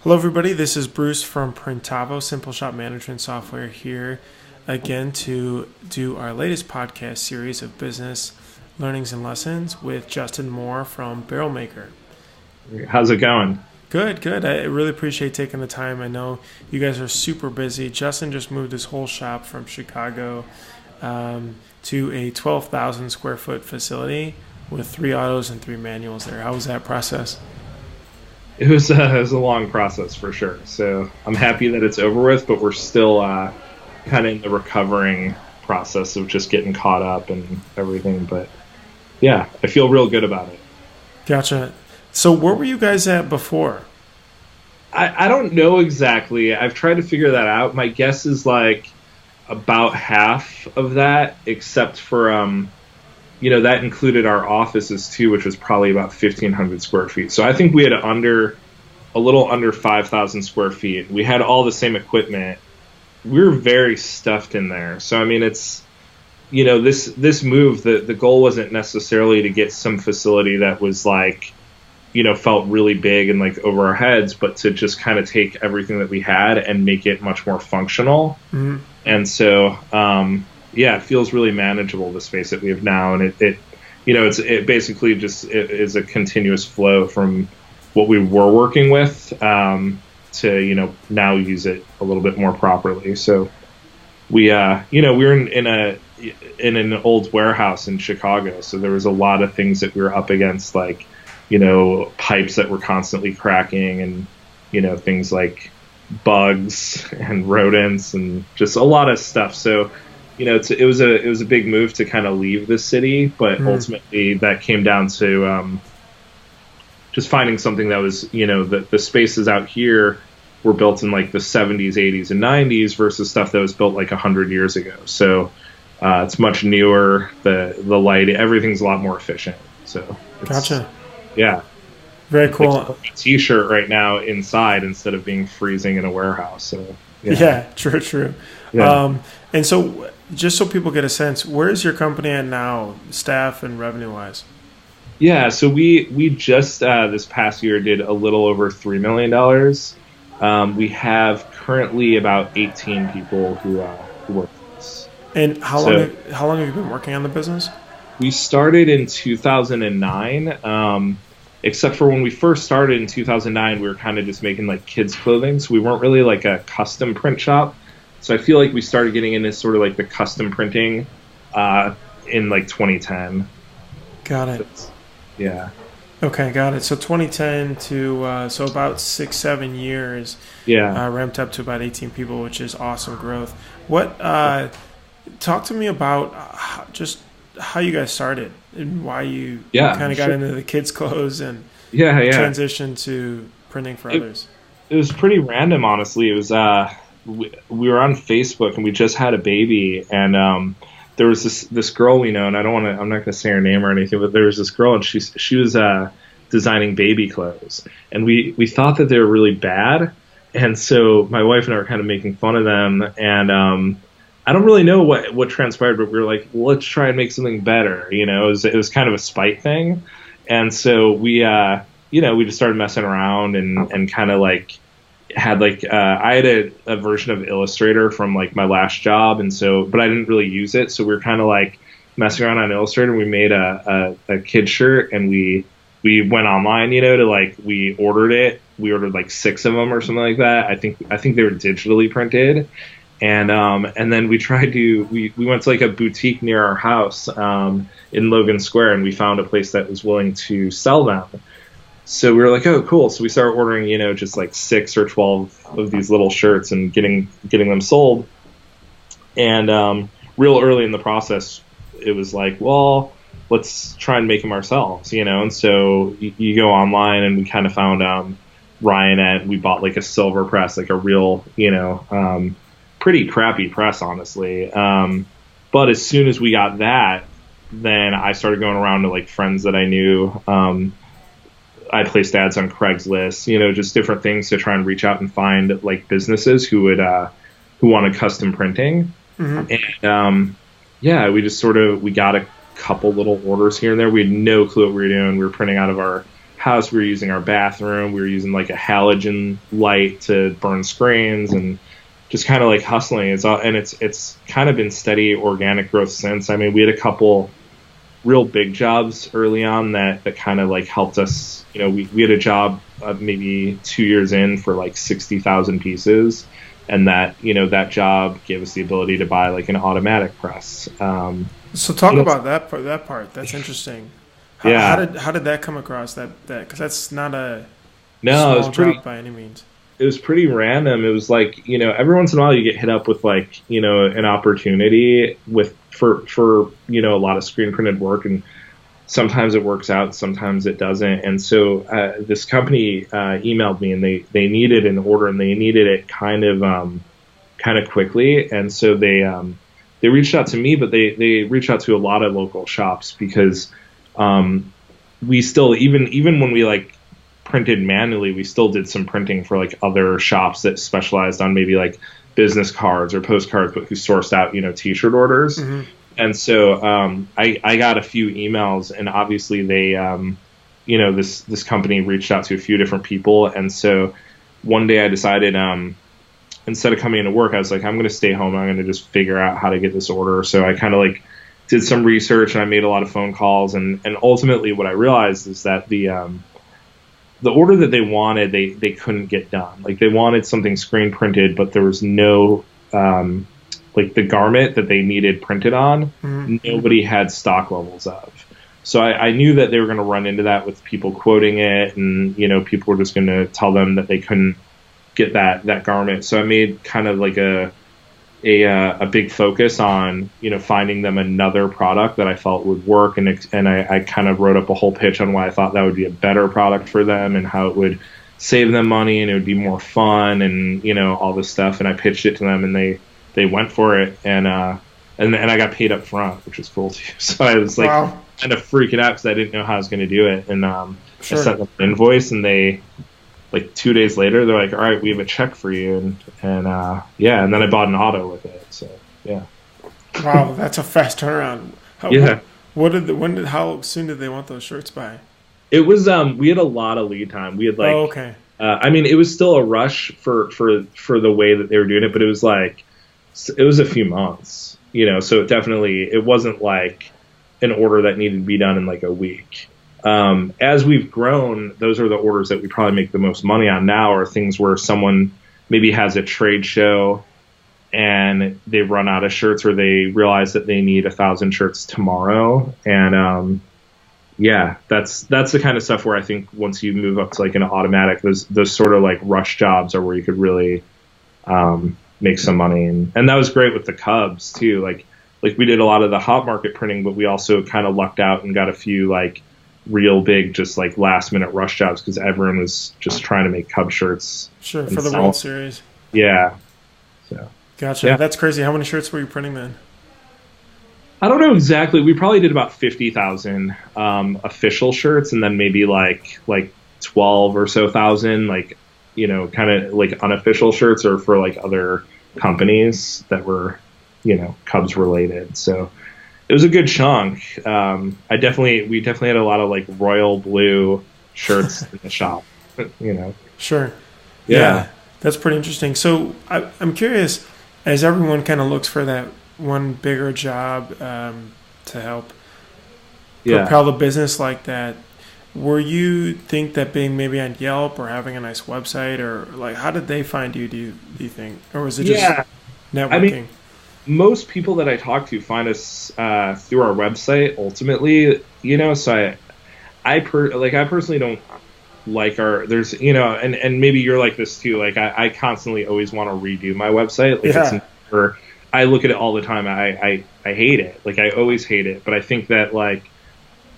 Hello, everybody. This is Bruce from Printavo, Simple Shop Management Software, here again to do our latest podcast series of business learnings and lessons with Justin Moore from Barrel Maker. How's it going? Good, good. I really appreciate taking the time. I know you guys are super busy. Justin just moved his whole shop from Chicago to a 12,000 square foot facility with 3 autos and 3 manuals there. How was that process? It was a long process for sure. So I'm happy that it's over with, but we're still kind of in the recovering process of just getting caught up and everything. But yeah, I feel real good about it. Gotcha. So where were you guys at before? I don't know exactly. I've tried to figure that out. My guess is like about half of that, except for that included our offices too, which was probably about 1,500 square feet. So I think we had a little under 5,000 square feet. We had all the same equipment. We were very stuffed in there. So I mean, it's this move. The goal wasn't necessarily to get some facility that was like felt really big and like over our heads, but to just kind of take everything that we had and make it much more functional. Mm-hmm. And so it feels really manageable, the space that we have now, and it basically just is a continuous flow from what we were working with to now use it a little bit more properly. So we were in an old warehouse in Chicago, so there was a lot of things that we were up against, like pipes that were constantly cracking, and things like bugs and rodents and just a lot of stuff. So it was a big move to kind of leave the city, but ultimately that came down to just finding something that was, the spaces out here were built in like the 70s, 80s, and 90s versus stuff that was built like 100 years ago. So it's much newer. The light, everything's a lot more efficient. So Gotcha. Yeah. Very cool. Like a t-shirt right now inside instead of being freezing in a warehouse. So yeah, true. Yeah. And so just so people get a sense, where is your company at now, staff and revenue wise? Yeah, so we just this past year did a little over $3 million. We have currently about 18 people who work for us. And how long have you been working on the business? We started in 2009. Except for when we first started in 2009, we were kind of just making like kids clothing. So we weren't really like a custom print shop. So I feel like we started getting into sort of like the custom printing in like 2010. Got it. Yeah. Okay, got it. So 2010 to so about 6-7 years. Yeah. Ramped up to about 18 people, which is awesome growth. What? Talk to me about just how you guys started and why you kind of got into the kids' clothes and transitioned to printing for others. It was pretty random, honestly. It was we were on Facebook and we just had a baby, and there was this girl we know, and I'm not gonna say her name or anything, but there was this girl, and she was designing baby clothes, and we thought that they were really bad, and so my wife and I were kind of making fun of them, and I don't really know what transpired, but we were like, well, let's try and make something better. It was kind of a spite thing. And so we just started messing around and kind of like had like, I had a version of Illustrator from like my last job. And so, but I didn't really use it. So we were kind of like messing around on Illustrator. We made a kid shirt, and we went online, to like, we ordered it. We ordered like 6 of them or something like that. I think they were digitally printed. And then we went to like a boutique near our house in Logan Square, and we found a place that was willing to sell them. So we were like, oh, cool. So we started ordering, just like 6 or 12 of these little shirts and getting them sold. And real early in the process, it was like, well, let's try and make them ourselves, And so you go online, and we kind of found Ryan we bought like a silver press, like a real, pretty crappy press, honestly. But as soon as we got that, then I started going around to like friends that I knew. I placed ads on Craigslist, just different things to try and reach out and find like businesses who wanted custom printing. Mm-hmm. And we got a couple little orders here and there. We had no clue what we were doing. We were printing out of our house. We were using our bathroom. We were using like a halogen light to burn screens and just kind of like hustling. It's kind of been steady organic growth since. I mean, we had a couple real big jobs early on that kind of like helped us. You know, we had a job maybe 2 years in for like 60,000 pieces. And that job gave us the ability to buy like an automatic press. So talk about that part. That's interesting. How did that come across? That because that's not a small job by any means. It was pretty random. It was like, every once in a while you get hit up with like, an opportunity for a lot of screen printed work, and sometimes it works out, sometimes it doesn't. And so this company emailed me, and they needed an order, and they needed it kind of quickly. And so they reached out to me, but they reached out to a lot of local shops because we still, even when we like printed manually, we still did some printing for like other shops that specialized on maybe like business cards or postcards, but who sourced out, t-shirt orders. Mm-hmm. And so I got a few emails, and obviously they, this company reached out to a few different people. And so one day I decided, instead of coming into work, I was like, I'm going to stay home. I'm going to just figure out how to get this order. So I kind of like did some research, and I made a lot of phone calls. And ultimately what I realized is that the order that they wanted, they couldn't get done. Like they wanted something screen printed, but there was no, like the garment that they needed printed on, mm-hmm. nobody had stock levels of. So I knew that they were going to run into that with people quoting it, and people were just going to tell them that they couldn't get that garment. So I made kind of like a big focus on finding them another product that I felt would work, and I kind of wrote up a whole pitch on why I thought that would be a better product for them and how it would save them money and it would be more fun and all this stuff. And I pitched it to them, and they went for it, and I got paid up front, which was cool too. So I was like kind of freaking out because I didn't know how I was going to do it. And sure. I sent them an invoice, and they like 2 days later, they're like, all right, we have a check for you. And then I bought an auto with it. So yeah. Wow. That's a fast turnaround. How soon did they want those shirts by? It was, we had a lot of lead time. We had like, okay. I mean, it was still a rush for the way that they were doing it, but it was like, it was a few months, so it wasn't like an order that needed to be done in like a week. As we've grown, those are the orders that we probably make the most money on now, are things where someone maybe has a trade show and they run out of shirts, or they realize that they need 1,000 shirts tomorrow. And, that's the kind of stuff where I think once you move up to like an automatic, those sort of like rush jobs are where you could really, make some money. And that was great with the Cubs too. Like we did a lot of the hot market printing, but we also kind of lucked out and got a few like real big, just like last minute rush jobs because everyone was just trying to make Cub shirts. Sure, for the World Series. Yeah. So. Gotcha. Yeah. That's crazy. How many shirts were you printing then? I don't know exactly. We probably did about 50,000 official shirts, and then maybe like 12 or so thousand, like, kind of like unofficial shirts or for like other companies that were, Cubs related. So it was a good chunk. We definitely had a lot of like royal blue shirts in the shop, Sure. Yeah. That's pretty interesting. So I'm curious, as everyone kind of looks for that one bigger job to help propel the business like that, were you think that being maybe on Yelp or having a nice website, or like how did they find you, do you think? Or was it just networking? I mean, most people that I talk to find us through our website ultimately, so I personally don't like there's, and maybe you're like this too. Like I constantly always want to redo my website. Like I look at it all the time. I hate it. Like I always hate it. But I think that like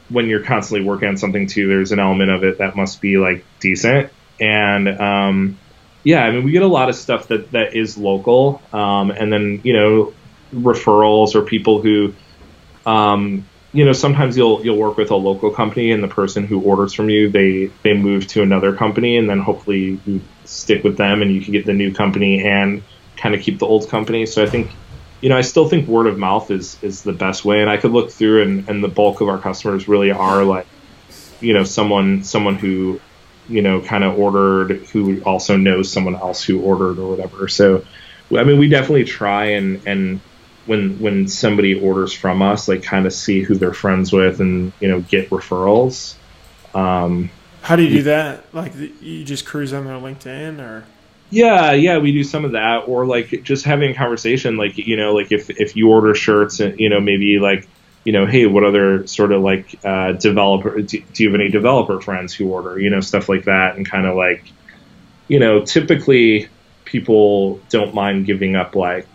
when you're constantly working on something too, there's an element of it that must be like decent. And I mean, we get a lot of stuff that is local. And then, referrals or people who, sometimes you'll work with a local company, and the person who orders from you, they move to another company, and then hopefully you stick with them and you can get the new company and kind of keep the old company. So I think, I still think word of mouth is the best way. And I could look through and the bulk of our customers really are like someone who, kind of ordered, who also knows someone else who ordered or whatever. So, I mean, we definitely try and when somebody orders from us, like kind of see who they're friends with and, get referrals. How do you do that? Like, you just cruise on their LinkedIn, or? Yeah, we do some of that, or like just having a conversation, like like if you order shirts, and maybe like hey, what other sort of like developer? Do you have any developer friends who order? Stuff like that, and kind of like typically people don't mind giving up like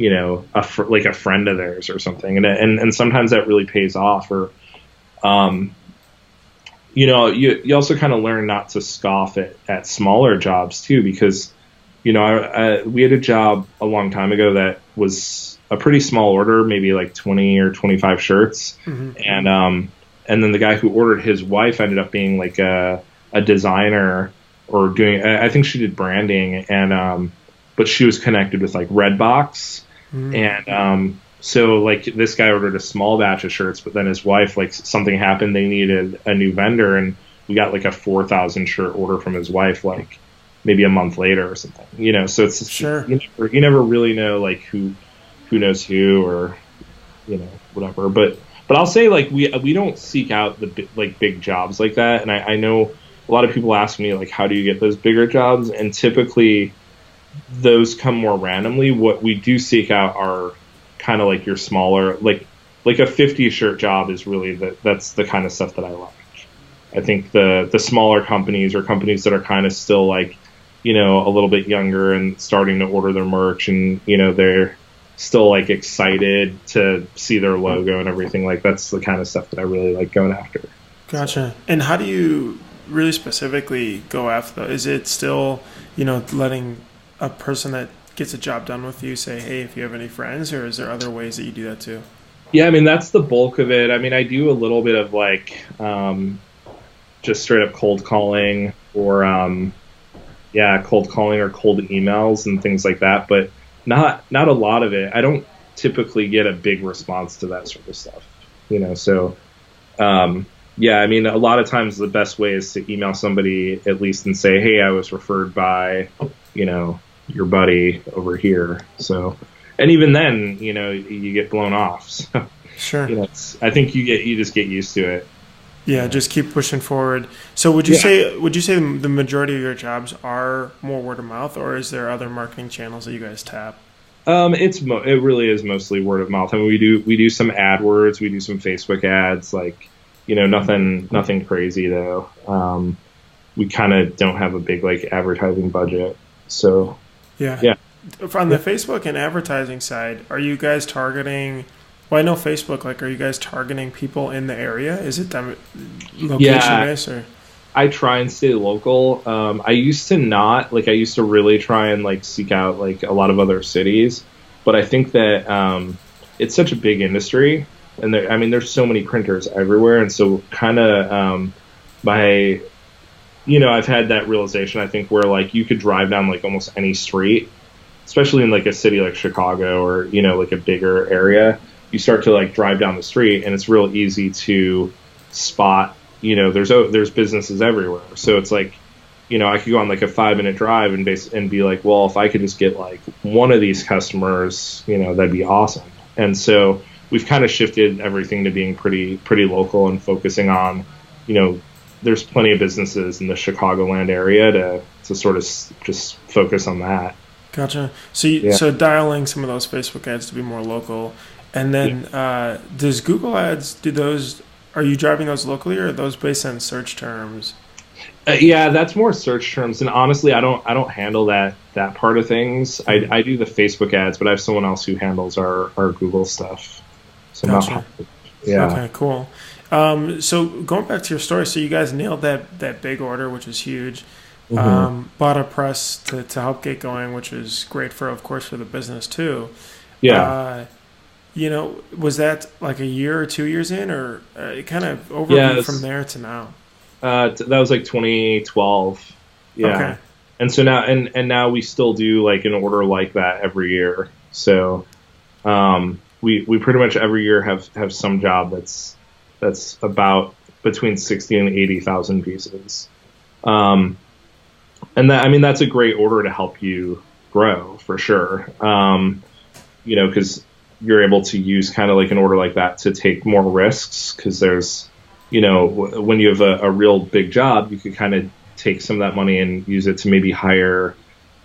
like a friend of theirs or something, and sometimes that really pays off, or you also kind of learn not to scoff at smaller jobs too, because, we had a job a long time ago that was a pretty small order, maybe like 20 or 25 shirts. Mm-hmm. And then the guy who ordered, his wife ended up being like a designer, or doing, I think she did branding, and, but she was connected with like Redbox. Mm-hmm. And, so like this guy ordered a small batch of shirts, but then his wife, like something happened, they needed a new vendor, and we got like a 4,000 shirt order from his wife, like maybe a month later or something, so it's just, sure, you never really know like who knows who, or, whatever. But I'll say like we don't seek out the like big jobs like that. And I know a lot of people ask me like, how do you get those bigger jobs? And typically those come more randomly. What we do seek out are kind of like your smaller, like a 50 shirt job is really that's the kind of stuff that I like. I think the smaller companies, or companies that are kind of still like, a little bit younger and starting to order their merch, and, they're still like excited to see their logo and everything, like that's the kind of stuff that I really like going after. Gotcha. And how do you really specifically go after that? Is it still, letting a person that gets a job done with you say, hey, if you have any friends, or is there other ways that you do that too? Yeah, I mean, that's the bulk of it. I mean, I do a little bit of like just straight up cold calling, or cold calling or cold emails and things like that, but not a lot of it. I don't typically get a big response to that sort of stuff, so I mean, a lot of times the best way is to email somebody at least and say, hey, I was referred by, your buddy over here. So, and even then, you get blown off. So, sure. I think you just get used to it. Yeah, just keep pushing forward. So would you say the majority of your jobs are more word of mouth, or is there other marketing channels that you guys tap? It really is mostly word of mouth. I mean, we do some AdWords, we do some Facebook ads, like, nothing crazy though. We kind of don't have a big like advertising budget. So yeah. On the Facebook and advertising side, are you guys targeting? Well, I know Facebook. Like, are you guys targeting people in the area? Is it location based, or? I try and stay local. I used to not, like, I used to really try and like seek out like a lot of other cities, but I think that it's such a big industry, and there's so many printers everywhere, and so kind of I've had that realization, I think, where like you could drive down like almost any street, especially in like a city like Chicago, or like a bigger area. You start to like drive down the street, and it's real easy to spot. There's businesses everywhere, so it's like, I could go on like a 5-minute drive and be like, well, if I could just get like one of these customers, that'd be awesome. And so we've kind of shifted everything to being pretty local, and focusing on, there's plenty of businesses in the Chicagoland area to sort of just focus on that. Gotcha. So so dialing some of those Facebook ads to be more local, and then does Google ads, are you driving those locally, or are those based on search terms? Yeah, that's more search terms, and honestly, I don't handle that part of things. I do the Facebook ads, but I have someone else who handles our Google stuff. So gotcha. Okay, cool. So going back to your story, so you guys nailed that big order, which is huge. Mm-hmm. Bought a press to help get going, which is great for the business too. Yeah. Was that like a year or 2 years in, or kind of overview from there to now? That was like 2012. Yeah. Okay. And so now, and now we still do like an order like that every year. So, we pretty much every year have some job that's about between 60 and 80,000 pieces. And that, I mean, that's a great order to help you grow for sure. Because you're able to use kind of like an order like that to take more risks, because there's, when you have a real big job, you could kind of take some of that money and use it to maybe hire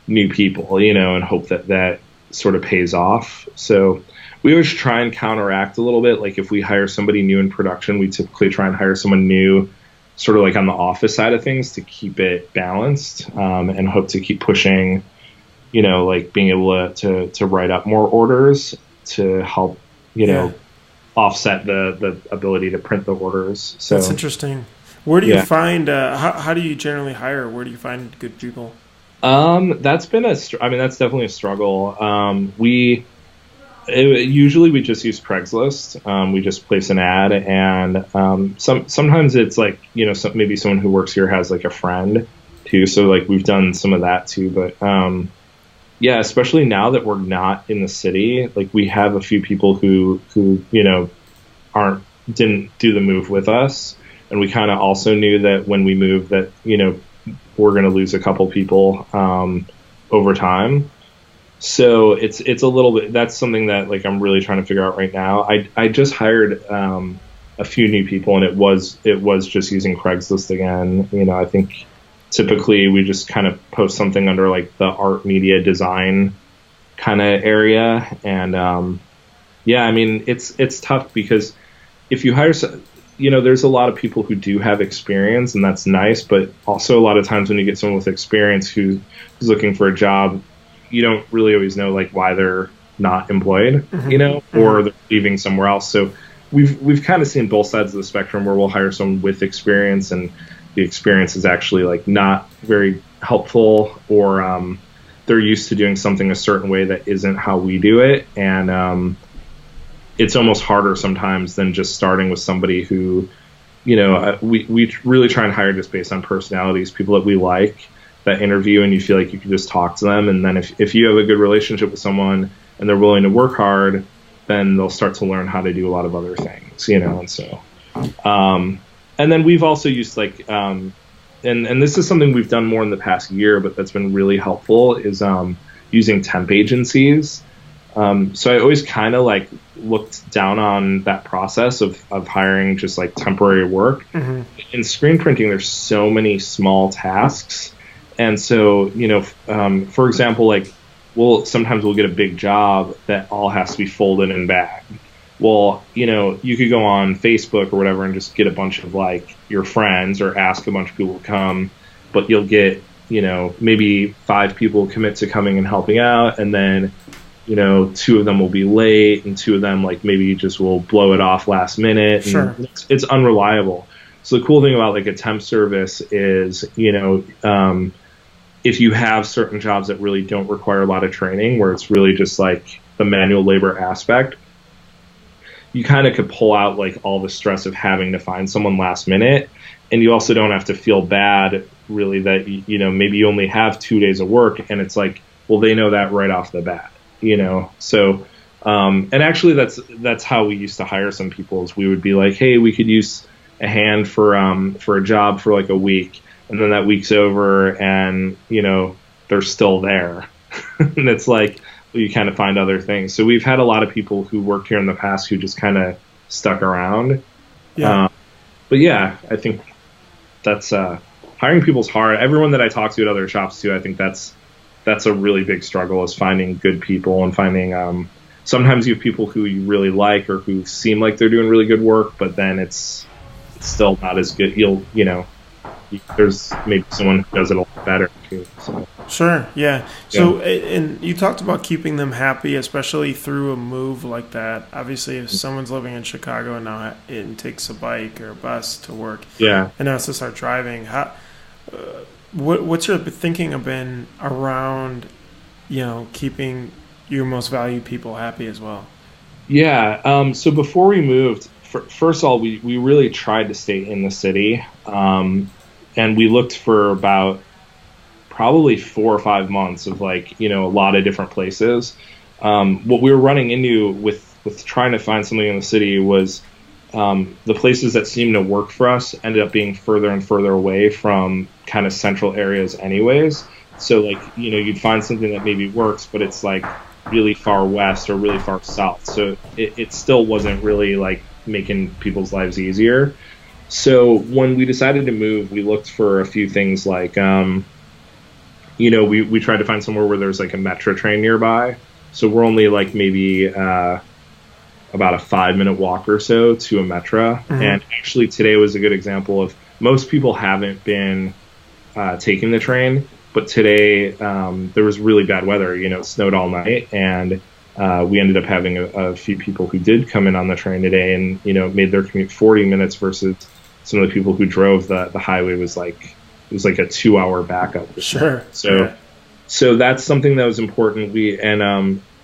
new people, and hope that that sort of pays off. So we always try and counteract a little bit. Like if we hire somebody new in production, we typically try and hire someone new sort of like on the office side of things to keep it balanced, and hope to keep pushing, like being able to write up more orders to help, offset the ability to print the orders. So that's interesting. Where do you find, how do you generally hire? Where do you find good people? That's been that's definitely a struggle. Usually we just use Craigslist. We just place an ad, and sometimes it's like, maybe someone who works here has like a friend too. So like we've done some of that too. But yeah, especially now that we're not in the city, like we have a few people who didn't do the move with us, and we kind of also knew that when we moved that we're going to lose a couple people over time. So it's a little bit, that's something that like I'm really trying to figure out right now. I just hired a few new people, and it was just using Craigslist again. I think typically we just kind of post something under like the art, media, design kind of area. And yeah, I mean, it's tough because if you hire, there's a lot of people who do have experience, and that's nice. But also a lot of times when you get someone with experience who's looking for a job, you don't really always know like why they're not employed, or they're leaving somewhere else. So we've kind of seen both sides of the spectrum, where we'll hire someone with experience and the experience is actually like not very helpful, or they're used to doing something a certain way that isn't how we do it. And it's almost harder sometimes than just starting with somebody who, we really try and hire just based on personalities, people that we like, that interview, and you feel like you can just talk to them. And then if you have a good relationship with someone and they're willing to work hard, then they'll start to learn how to do a lot of other things, and so, and then we've also used like, and this is something we've done more in the past year, but that's been really helpful, is using temp agencies. So I always kind of like looked down on that process of hiring just like temporary work. In screen printing, there's so many small tasks. And so, for example, like sometimes we'll get a big job that all has to be folded and bagged. Well, you could go on Facebook or whatever and just get a bunch of like your friends, or ask a bunch of people to come, but you'll get, maybe 5 people commit to coming and helping out. And then, 2 of them will be late, and 2 of them like maybe just will blow it off last minute. Sure. And it's unreliable. So the cool thing about like a temp service is, if you have certain jobs that really don't require a lot of training, where it's really just like the manual labor aspect, you kind of could pull out like all the stress of having to find someone last minute. And you also don't have to feel bad really that, maybe you only have 2 days of work, and it's like, well, they know that right off the bat, So, and actually that's how we used to hire some people, is we would be like, hey, we could use a hand for a job for like a week. And then that week's over, and, they're still there. And it's like, well, you kind of find other things. So we've had a lot of people who worked here in the past who just kind of stuck around. Yeah. But yeah, I think that's hiring people's hard. Everyone that I talk to at other shops too, I think that's a really big struggle, is finding good people, and finding sometimes you have people who you really like, or who seem like they're doing really good work, but then it's still not as good. There's maybe someone who does it a lot better too. So. Sure. Yeah. So, and you talked about keeping them happy, especially through a move like that. Obviously, if someone's living in Chicago and now it takes a bike or a bus to work, and now has to start driving, what's your thinking been around, keeping your most valued people happy as well? Yeah. So before we moved, first of all, we really tried to stay in the city. And we looked for about probably 4 or 5 months of like, a lot of different places. What we were running into with trying to find something in the city was the places that seemed to work for us ended up being further and further away from kind of central areas anyways. So like, you'd find something that maybe works, but it's like really far west or really far south. So it still wasn't really like making people's lives easier. So when we decided to move, we looked for a few things like, we tried to find somewhere where there's like a metro train nearby. So we're only like maybe about a 5-minute walk or so to a metro. Mm-hmm. And actually today was a good example of most people haven't been taking the train, but today there was really bad weather. It snowed all night, and we ended up having a few people who did come in on the train today and, made their commute 40 minutes versus some of the people who drove the highway was like a 2-hour backup. Sure. So that's something that was important.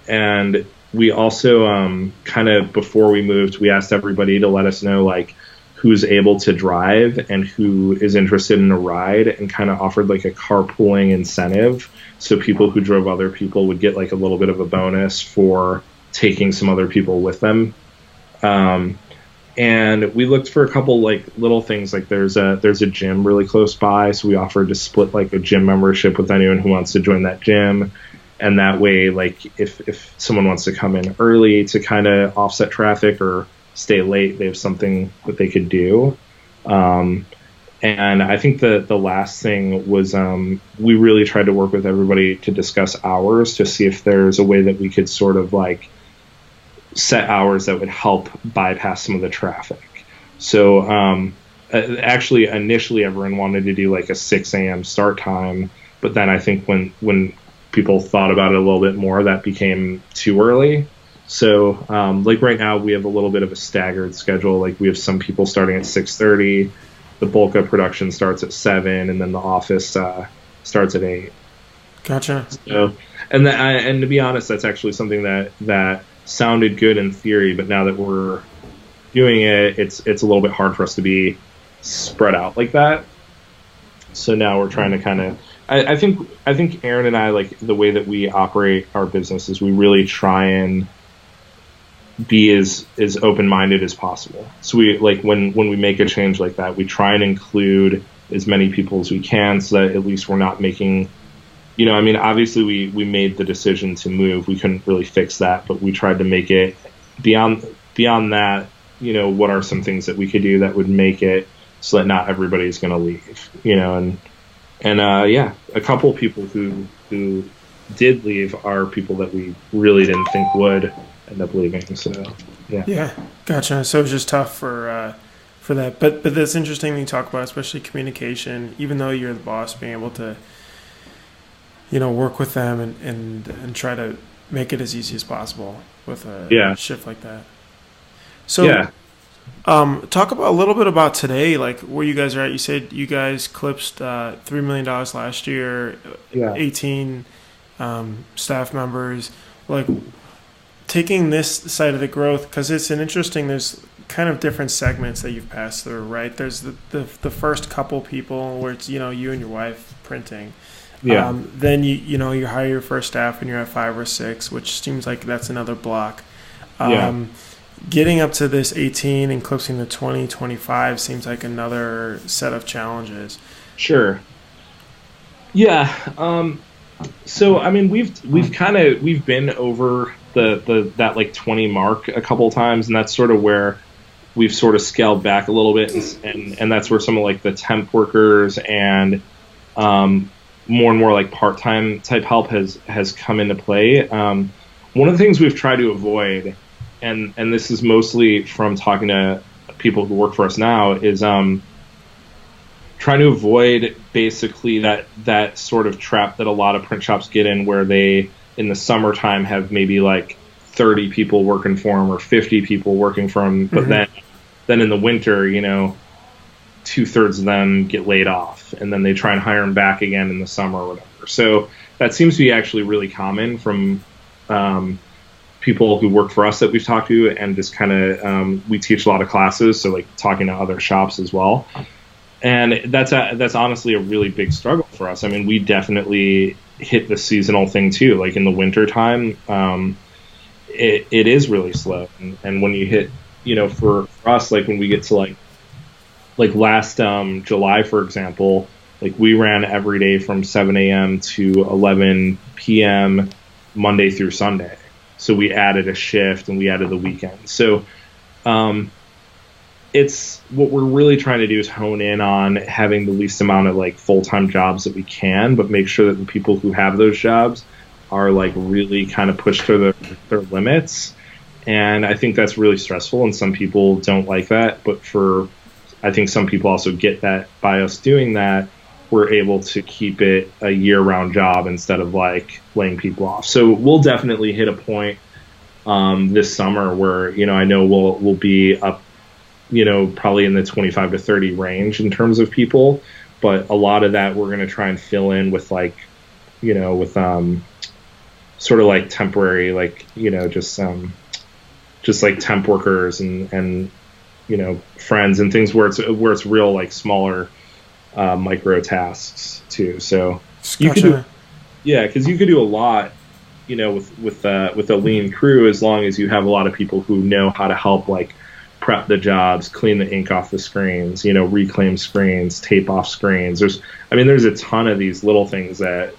And we also kind of before we moved, we asked everybody to let us know like who's able to drive and who is interested in a ride, and kind of offered like a carpooling incentive. So people who drove other people would get like a little bit of a bonus for taking some other people with them. And we looked for a couple like little things, like there's a gym really close by, so we offered to split like a gym membership with anyone who wants to join that gym. And that way, like if someone wants to come in early to kind of offset traffic or stay late, they have something that they could do. And I think the last thing was we really tried to work with everybody to discuss hours to see if there's a way that we could sort of like set hours that would help bypass some of the traffic. So actually, initially, everyone wanted to do like a 6 a.m. start time, but then I think when people thought about it a little bit more, that became too early. So like right now, we have a little bit of a staggered schedule. Like we have some people starting at 6:30, the bulk of production starts at 7, and then the office starts at 8. Gotcha. So, and to be honest, that's actually something that sounded good in theory, but now that we're doing it, it's a little bit hard for us to be spread out like that. So now we're trying to kind of, I think Aaron and I, like the way that we operate our business is we really try and be as open-minded as possible. So we like when we make a change like that, we try and include as many people as we can, so that at least we're not making, obviously we made the decision to move. We couldn't really fix that, but we tried to make it beyond that, what are some things that we could do that would make it so that not everybody's going to leave, and yeah, a couple people who did leave are people that we really didn't think would end up leaving. So yeah, gotcha. So it was just tough for that, but that's interesting that you talk about, especially communication. Even though you're the boss, being able to work with them and try to make it as easy as possible with a shift like that. So talk about a little bit about today, like where you guys are at. You said you guys clipped $3 million last year, 18 staff members. Like taking this side of the growth, because it's there's kind of different segments that you've passed through, right? There's the first couple people where it's you and your wife printing. Then you hire your first staff and you're at 5 or 6, which seems like that's another block. Getting up to this 18 and eclipsing the 20, 25 seems like another set of challenges. Sure. Yeah. So I mean, we've been over that like 20 mark a couple of times, and that's sort of where we've sort of scaled back a little bit, and that's where some of like the temp workers and more and more like part-time type help has come into play. One of the things we've tried to avoid, and this is mostly from talking to people who work for us now, is trying to avoid basically that sort of trap that a lot of print shops get in, where they in the summertime have maybe like 30 people working for them or 50 people working for them, but then in the winter, 2/3 of them get laid off, and then they try and hire them back again in the summer or whatever. So that seems to be actually really common from people who work for us that we've talked to, and just kind of we teach a lot of classes, so like talking to other shops as well. And that's honestly a really big struggle for us. I mean, we definitely hit the seasonal thing too. Like in the winter time, it is really slow, and when you hit for us, like when we get to like last July, for example, like we ran every day from 7 a.m. to 11 p.m. Monday through Sunday. So we added a shift and we added the weekend. So it's what we're really trying to do is hone in on having the least amount of like full-time jobs that we can, but make sure that the people who have those jobs are like really kind of pushed to their limits. And I think that's really stressful, and some people don't like that. But I think some people also get that by us doing that, we're able to keep it a year-round job instead of like laying people off. So we'll definitely hit a point this summer where, I know we'll be up, probably in the 25 to 30 range in terms of people. But a lot of that we're going to try and fill in with like, with sort of like temporary, like, just like temp workers and friends and things where it's real like smaller micro tasks too. So you could do, because you could do a lot, with a lean crew, as long as you have a lot of people who know how to help like prep the jobs, clean the ink off the screens, reclaim screens, tape off screens. There's a ton of these little things that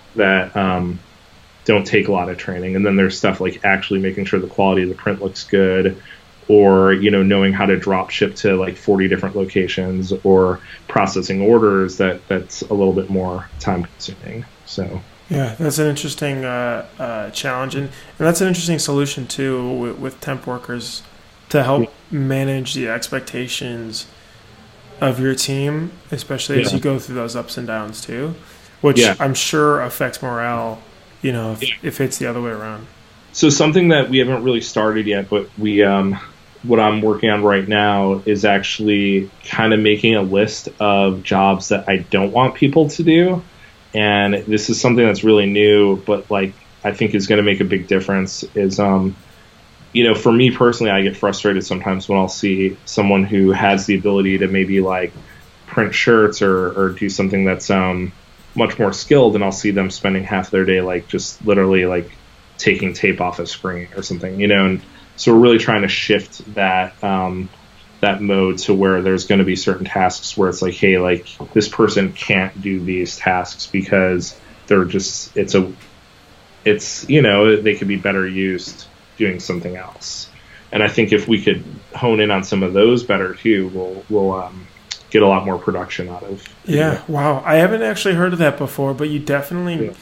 don't take a lot of training. And then there's stuff like actually making sure the quality of the print looks good, or knowing how to drop ship to like 40 different locations, or processing orders that's a little bit more time consuming. So yeah, that's an interesting challenge, and that's an interesting solution too with temp workers to help manage the expectations of your team, especially as you go through those ups and downs too, which I'm sure affects morale, if it's the other way around. So something that we haven't really started yet, but what I'm working on right now is actually kind of making a list of jobs that I don't want people to do. And this is something that's really new, but like I think is going to make a big difference is, for me personally, I get frustrated sometimes when I'll see someone who has the ability to maybe like print shirts or do something that's much more skilled, and I'll see them spending half their day like just literally like taking tape off a screen or something, and so we're really trying to shift that that mode to where there's going to be certain tasks where it's like, hey, like this person can't do these tasks because they're just they could be better used doing something else. And I think if we could hone in on some of those better too, we'll get a lot more production out of. Yeah. Wow. I haven't actually heard of that before, but you definitely,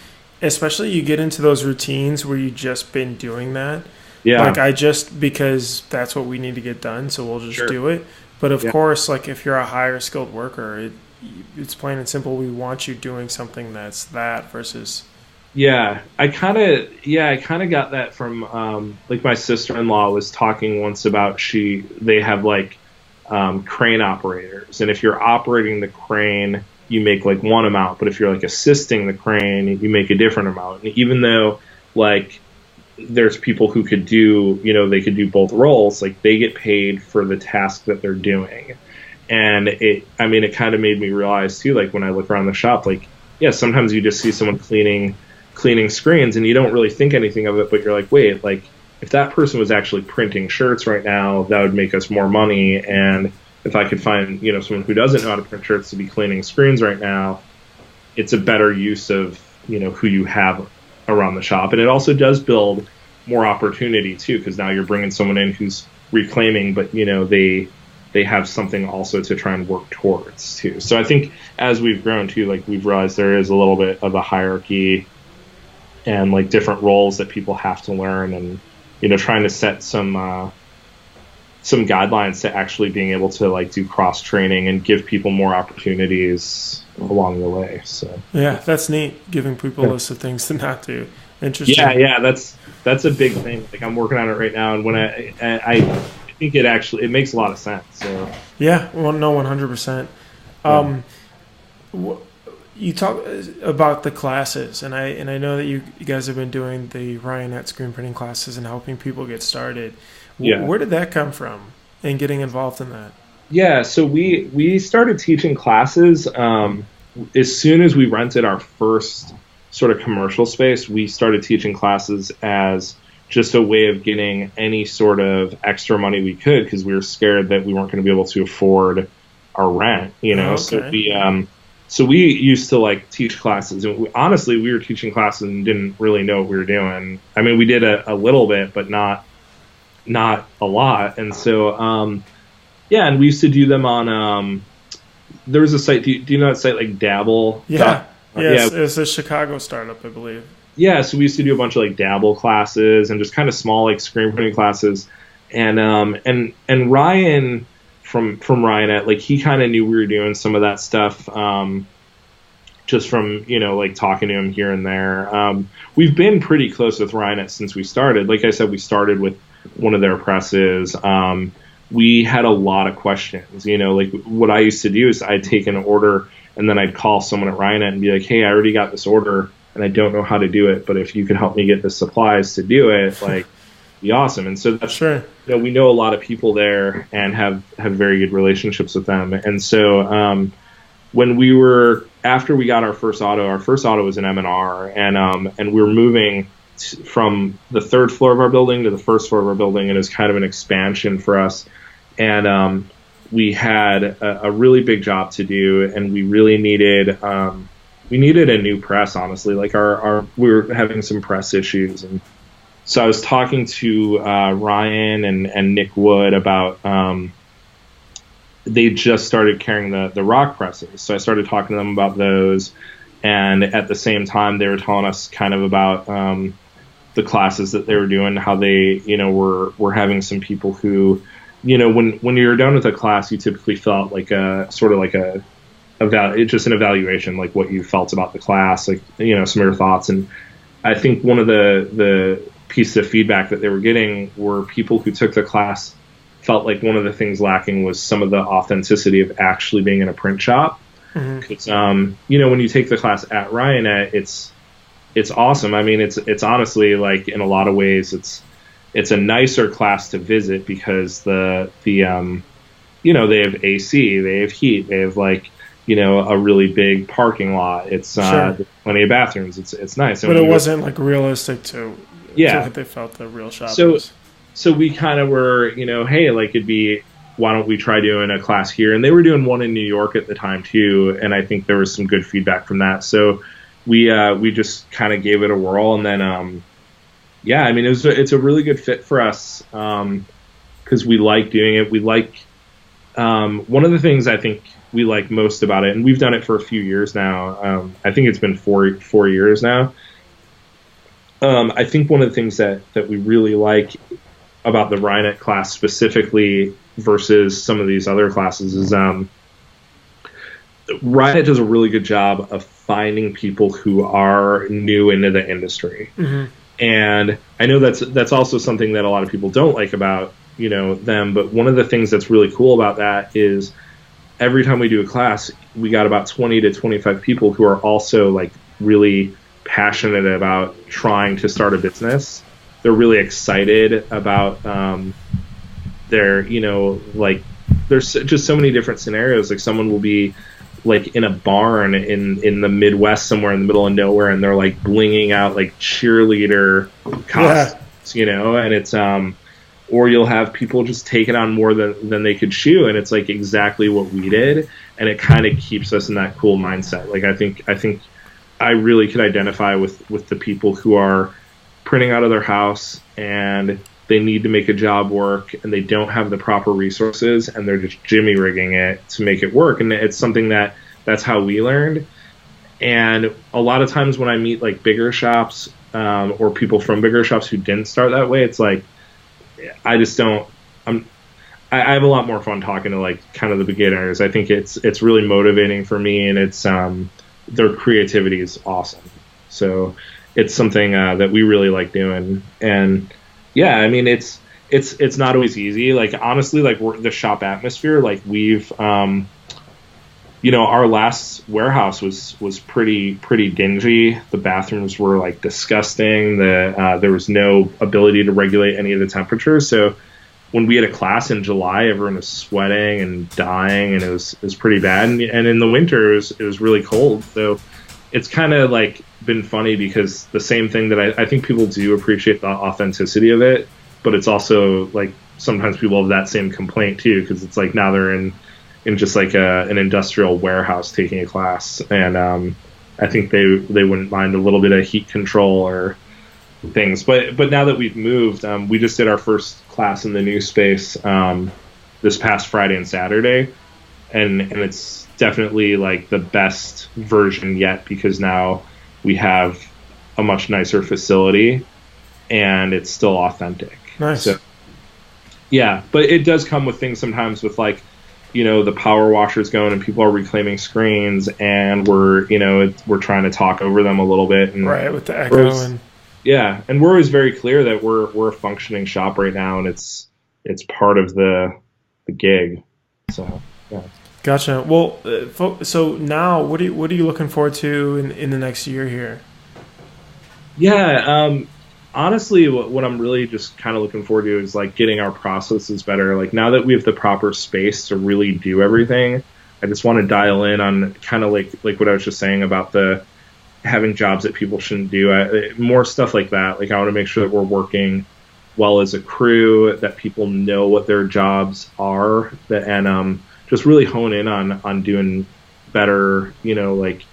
especially you get into those routines where you just been doing that. Yeah. Like because that's what we need to get done, so we'll just do it. But of course, like if you're a higher skilled worker, it's plain and simple. We want you doing something that's that versus. Yeah, I kind of got that from like my sister-in-law was talking once about they have like crane operators, and if you're operating the crane, you make like one amount, but if you're like assisting the crane, you make a different amount. And even though like there's people who could do, they could do both roles, like they get paid for the task that they're doing. And it kind of made me realize too, like when I look around the shop, like, sometimes you just see someone cleaning screens and you don't really think anything of it, but you're like, wait, like if that person was actually printing shirts right now, that would make us more money. And if I could find, someone who doesn't know how to print shirts to be cleaning screens right now, it's a better use of, who you have around the shop. And it also does build more opportunity too, because now you're bringing someone in who's reclaiming, but they have something also to try and work towards too. So I think as we've grown too, like we've realized there is a little bit of a hierarchy and like different roles that people have to learn, and trying to set some guidelines to actually being able to like do cross training and give people more opportunities along the way. So yeah, that's neat, giving people a list of things to not do. Interesting. Yeah, that's a big thing. Like I'm working on it right now, and when I think it makes a lot of sense. So yeah, well, no, 100%. You talk about the classes, and I know that you guys have been doing the Ryanette screen printing classes and helping people get started. Where did that come from, and getting involved in that? Yeah, so we started teaching classes as soon as we rented our first sort of commercial space. We started teaching classes as just a way of getting any sort of extra money we could, because we were scared that we weren't going to be able to afford our rent, you know. Okay. So we used to like teach classes, and honestly, we were teaching classes and didn't really know what we were doing. I mean, we did a little bit, but not a lot. And so, yeah, and we used to do them on, there was a site, do you know that site like Dabble? Yeah. Yes, Yeah. it's a Chicago startup, I believe. Yeah, so we used to do a bunch of like Dabble classes and just kind of small like screen printing classes. And Ryan from Ryanet, like he kind of knew we were doing some of that stuff, just from, you know, like talking to him here and there. We've been pretty close with Ryanet since we started. Like I said, we started with one of their presses. We had a lot of questions. You know, like what I used to do is I'd take an order and then I'd call someone at Ryanet and be like, hey, I already got this order and I don't know how to do it, but if you could help me get the supplies to do it, like, be awesome. And so that's, Sure. you know, we know a lot of people there and have very good relationships with them. And so after we got our first auto was an M&R, and we were moving from the third floor of our building to the first floor of our building, and it was kind of an expansion for us. And we had a really big job to do, and we really needed a new press, honestly. Like we were having some press issues, and so I was talking to Ryan and Nick Wood about they just started carrying the rock presses. So I started talking to them about those, and at the same time they were telling us kind of about the classes that they were doing, how they, you know, were having some people who, you know, when you're done with a class, you typically felt like just an evaluation, like what you felt about the class, like, you know, some of your thoughts. And I think one of the pieces of feedback that they were getting were people who took the class felt like one of the things lacking was some of the authenticity of actually being in a print shop. Because, you know, when you take the class at Ryanet, it's awesome. I mean, it's honestly, like, in a lot of ways, it's a nicer class to visit because the you know, they have AC, they have heat, they have, like, you know, a really big parking lot. It's Sure. plenty of bathrooms. It's nice. But it wasn't like realistic to what they felt the real shop was. So we kind of were, you know, hey, like, it'd be, why don't we try doing a class here? And they were doing one in New York at the time too, and I think there was some good feedback from that. So we just kind of gave it a whirl, and then yeah, I mean, it's a really good fit for us because we like doing it. We like one of the things I think we like most about it, and we've done it for a few years now. I think it's been four years now. I think one of the things that we really like about the Ryanet class specifically versus some of these other classes is Ryanet does a really good job of finding people who are new into the industry. And I know that's also something that a lot of people don't like about, you know, them. But one of the things that's really cool about that is every time we do a class, we got about 20 to 25 people who are also, like, really passionate about trying to start a business. They're really excited about their, you know, like, there's just so many different scenarios. Like, someone will be, like, in a barn in the Midwest somewhere in the middle of nowhere, and they're, like, blinging out, like, cheerleader costumes, you know, and it's or you'll have people just take it on more than they could chew, and it's, like, exactly what we did, and it kind of keeps us in that cool mindset. Like, I think I really could identify with the people who are printing out of their house and they need to make a job work and they don't have the proper resources and they're just jimmy rigging it to make it work. And it's something that's how we learned. And a lot of times when I meet, like, bigger shops or people from bigger shops who didn't start that way, it's like, I just don't, I have a lot more fun talking to, like, kind of the beginners. I think it's really motivating for me, and it's their creativity is awesome. So it's something that we really like doing. And yeah, I mean, it's not always easy. Like, honestly, like, the shop atmosphere, like, we've you know, our last warehouse was pretty dingy. The bathrooms were, like, disgusting. There was no ability to regulate any of the temperatures. So when we had a class in July, everyone was sweating and dying, and it was pretty bad. And in the winter, it was really cold. So it's kind of like been funny because the same thing that I think people do appreciate the authenticity of it, but it's also like sometimes people have that same complaint too because it's like now they're in just like an industrial warehouse taking a class, and I think they wouldn't mind a little bit of heat control or things. But now that we've moved, we just did our first class in the new space this past Friday and Saturday, and it's definitely like the best version yet because now we have a much nicer facility and it's still authentic. Nice. So, yeah, but it does come with things sometimes with like, you know, the power washers going and people are reclaiming screens and we're trying to talk over them a little bit. And right, with the echo. Yeah, and we're always very clear that we're a functioning shop right now and it's part of the gig. So, yeah. Gotcha. Well, so now what are you looking forward to in the next year here? Yeah, honestly, what I'm really just kind of looking forward to is like getting our processes better. Like now that we have the proper space to really do everything, I just want to dial in on kind of like what I was just saying about the having jobs that people shouldn't do. More stuff like that. Like I want to make sure that we're working well as a crew, that people know what their jobs are, and just really hone in on doing better. You know, like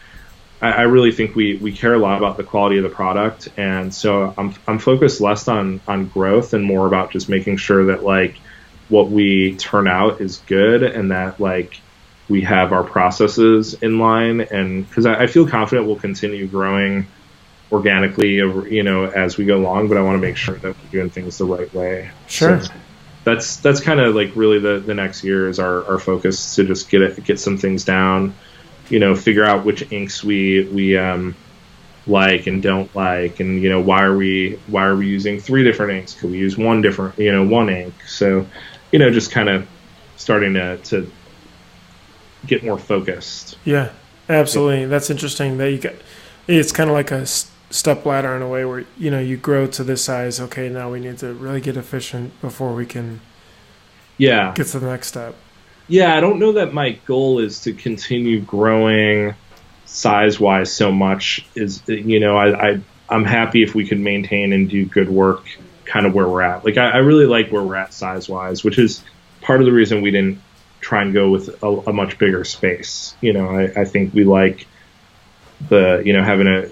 I really think we care a lot about the quality of the product, and so I'm focused less on growth and more about just making sure that like what we turn out is good and that like we have our processes in line, and because I feel confident we'll continue growing organically over, you know, as we go along, but I want to make sure that we're doing things the right way. Sure. So that's kind of like really the next year is our focus to just get some things down, you know, figure out which inks we like and don't like, and you know why are we using 3 different inks? Could we use one ink? So, you know, just kind of starting to get more focused. Yeah, absolutely. Yeah. That's interesting that it's kind of like a step ladder in a way where, you know, you grow to this size. Okay, now we need to really get efficient before we can get to the next step. Yeah, I don't know that my goal is to continue growing size-wise so much. Is, you know, I'm happy if we can maintain and do good work kind of where we're at. Like I really like where we're at size-wise, which is part of the reason we didn't try and go with a much bigger space. You know, I think we like having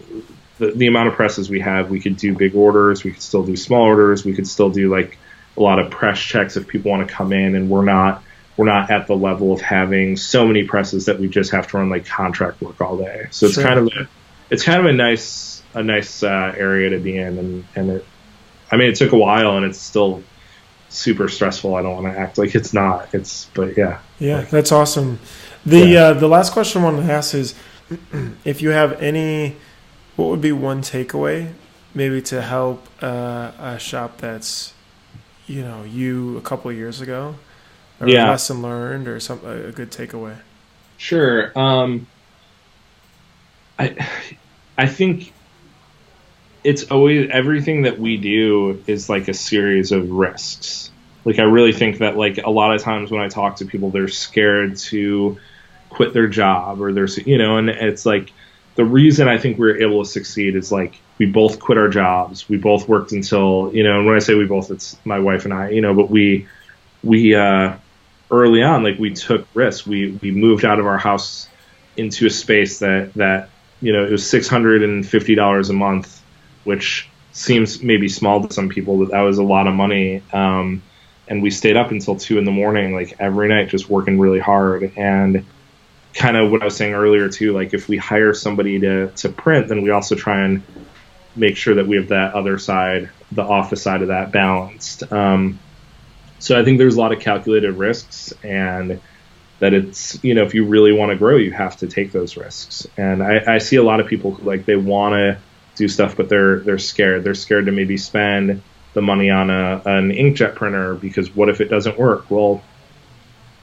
the amount of presses we have. We could do big orders, we could still do small orders, we could still do like a lot of press checks if people want to come in, and we're not at the level of having so many presses that we just have to run like contract work all day. So it's kind of a nice area to be in, and it took a while and it's still super stressful. I don't want to act like it's not. But yeah. Yeah, that's awesome. The last question I wanted to ask is if you have what would be one takeaway maybe to help a shop that's, you know, you a couple of years ago, or a lesson learned or a good takeaway? Sure. I think it's always, everything that we do is like a series of risks. Like I really think that like a lot of times when I talk to people, they're scared to quit their job, or there's, you know, and it's like the reason I think we're able to succeed is like we both quit our jobs. We both worked until, you know, and when I say we both, it's my wife and I, you know, but we early on, like we took risks. We moved out of our house into a space that, you know, it was $650 a month, which seems maybe small to some people, but that was a lot of money. And we stayed up until 2 a.m, like every night, just working really hard. And kind of what I was saying earlier too, like if we hire somebody to print, then we also try and make sure that we have that other side, the office side of that balanced. So I think there's a lot of calculated risks, and that it's, you know, if you really want to grow, you have to take those risks. And I see a lot of people who, like, they want to do stuff, but they're scared. They're scared to maybe spend the money on an inkjet printer, because what if it doesn't work? Well,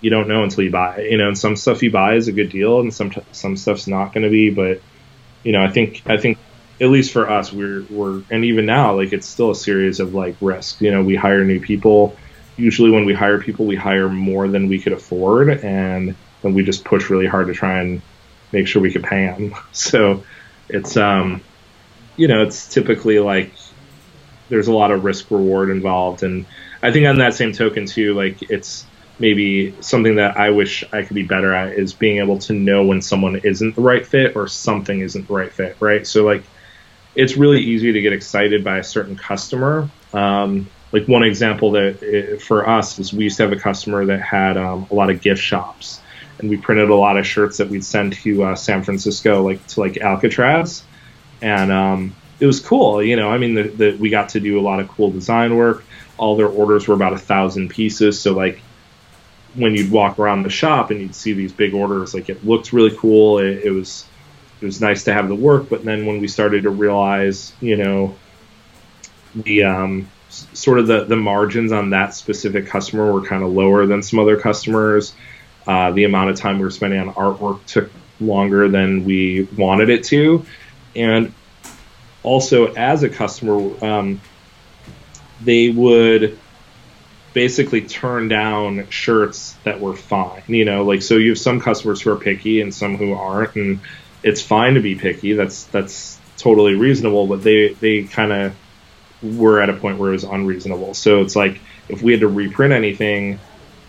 you don't know until you buy it, you know, and some stuff you buy is a good deal and some stuff's not going to be. But, you know, I think at least for us, we're, and even now, like, it's still a series of like risks. You know, we hire new people. Usually when we hire people, we hire more than we could afford, and then we just push really hard to try and make sure we could pay them. So it's, it's typically like there's a lot of risk reward involved. And I think on that same token too, like it's maybe something that I wish I could be better at is being able to know when someone isn't the right fit or something isn't the right fit, right? So like it's really easy to get excited by a certain customer. Like one example that for us is we used to have a customer that had a lot of gift shops, and we printed a lot of shirts that we'd send to San Francisco, like to like Alcatraz, and it was cool. I mean, we got to do a lot of cool design work. All their orders were about 1,000 pieces, so like when you'd walk around the shop and you'd see these big orders, like it looked really cool. It was nice to have the work, but then when we started to realize, the sort of the margins on that specific customer were kind of lower than some other customers. The amount of time we were spending on artwork took longer than we wanted it to, and also as a customer, they would basically turn down shirts that were fine. Like so you have some customers who are picky and some who aren't, and it's fine to be picky. That's totally reasonable, but they kind of were at a point where it was unreasonable. So it's like if we had to reprint anything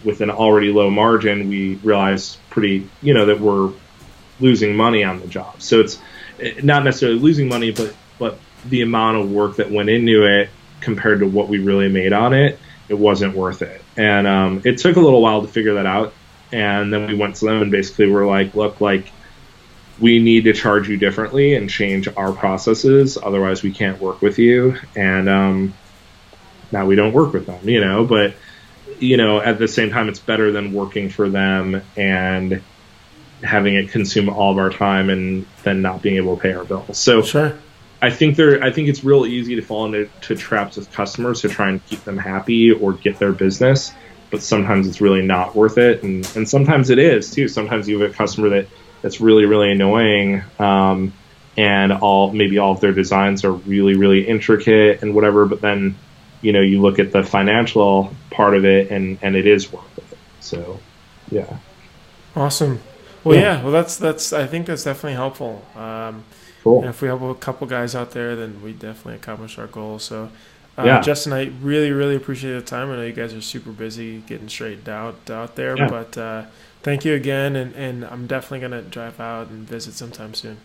with an already low margin, we realized that we're losing money on the job. So it's not necessarily losing money, but the amount of work that went into it compared to what we really made on it, it wasn't worth it. And it took a little while to figure that out. And then we went to them and basically were like, look, like we need to charge you differently and change our processes. Otherwise we can't work with you. And now we don't work with them, but at the same time, it's better than working for them and having it consume all of our time and then not being able to pay our bills. So Sure. I think it's real easy to fall into traps with customers to try and keep them happy or get their business, but sometimes it's really not worth it, and sometimes it is too. Sometimes you have a customer that's really, really annoying, and maybe all of their designs are really, really intricate and whatever, but then you look at the financial part of it and it is worth it. So yeah. Awesome. Well, yeah. Well, that's. I think that's definitely helpful. Cool. And if we help a couple guys out there, then we definitely accomplish our goal. So, Yeah. Justin, I really, really appreciate the time. I know you guys are super busy getting straightened out there, Yeah. but thank you again. And I'm definitely gonna drive out and visit sometime soon.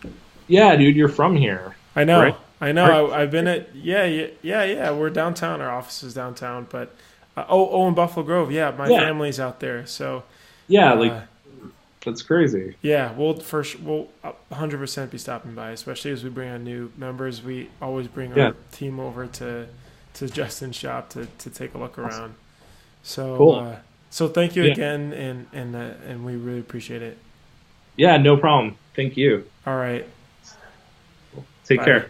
Yeah, dude, you're from here. I know. Right? I know. I've been at yeah. We're downtown. Our office is downtown, but in Buffalo Grove. Yeah, my Yeah. family's out there. So Yeah, that's crazy. yeah, we'll 100% be stopping by, especially as we bring on new members. We always bring our team over to Justin's shop to take a look around. So Cool. so thank you again, and we really appreciate it. Yeah, no problem. Thank you. All right. Take Bye. care.